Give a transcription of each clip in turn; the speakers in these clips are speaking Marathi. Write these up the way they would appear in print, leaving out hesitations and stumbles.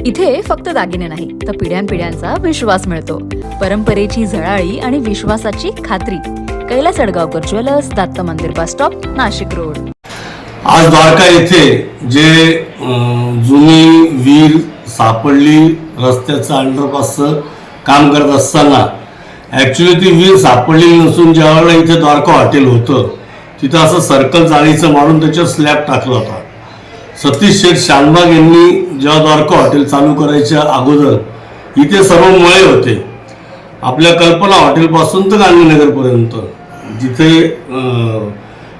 इथे फक्त दागिने नाही तर पिढ्यानपिढ्यांचा विश्वास मिळतो. परंपरेची झळाळी आणि विश्वासाची खात्री. कैलास अडगावकर ज्वेलर्स, दत्त मंदिर बस स्टॉप, नाशिक रोड. आज द्वारका येथे जे जुनी वीर सापडली रस्त्याचं अंडरपासचं काम करत असताना ॲक्च्युली ती वीर सापडलेली नसून ज्यावेळेला इथे द्वारका हॉटेल होतं तिथं असं सर्कल जाळीचं मारून त्याच्यावर स्लॅब टाकला होता. सतीश शेठ शानबाग यांनी जेव्हा द्वारका हॉटेल चालू करायच्या अगोदर इथे सर्व मळे होते. आपल्या कल्पना हॉटेलपासून तर गांधीनगरपर्यंत जिथे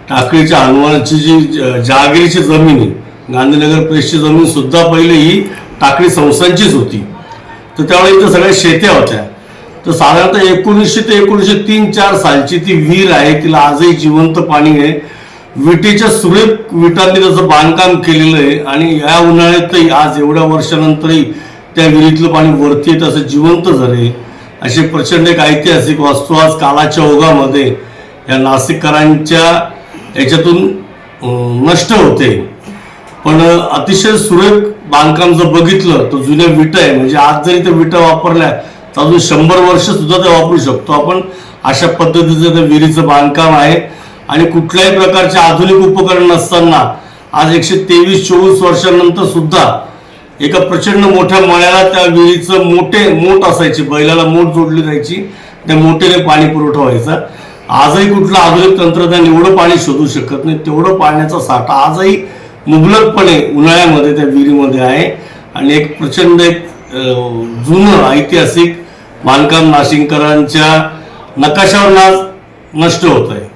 टाकळीच्या हनुमानाची जी जहागिरीची जमीन आहे, गांधीनगर प्रेसची जमीन सुद्धा पहिले ही टाकळी संस्थांचीच होती. तर त्यावेळेला इथं सगळ्या शेत्या होत्या. तर साधारणतः 1900 ते 1903-04 सालची ती विहीर आहे. तिला आजही जिवंत पाणी आहे. विटेच्या सुरेख विटांनी त्याचं बांधकाम केलेलं आहे आणि या उन्हाळ्यातही आज एवढ्या वर्षानंतरही त्या विहिरीतलं पाणी वरती येत असं जिवंत झाले. अशी प्रचंड एक ऐतिहासिक वास्तू आज काळाच्या ओघामध्ये या नाशिककरांच्या याच्यातून नष्ट होते. पण अतिशय सुरेख बांधकाम जर बघितलं तर जुन्या विटा आहे. म्हणजे आज जरी त्या विटा वापरल्या तर अजून 100 वर्ष सुद्धा ते वापरू शकतो आपण. अशा पद्धतीचं त्या विहिरीचं बांधकाम आहे आणि कुठल्याही प्रकारचे आधुनिक उपकरण नसताना आज 123-24 वर्षांनंतर सुद्धा एका प्रचंड मोठ्या मळ्याला त्या विहिरीचं मोठ असायची, बैलाला मोठ जोडली जायची, त्या मोठेने पाणी पुरवठा व्हायचा. आजही कुठलं आधुनिक तंत्रज्ञान एवढं पाणी शोधू शकत नाही. तेवढं पाण्याचा साठा आजही मुबलकपणे उन्हाळ्यामध्ये त्या विहिरीमध्ये आहे आणि एक प्रचंड एक जुनं ऐतिहासिक बांधकाम नाशिककरांच्या नकाशावर नष्ट होत आहे.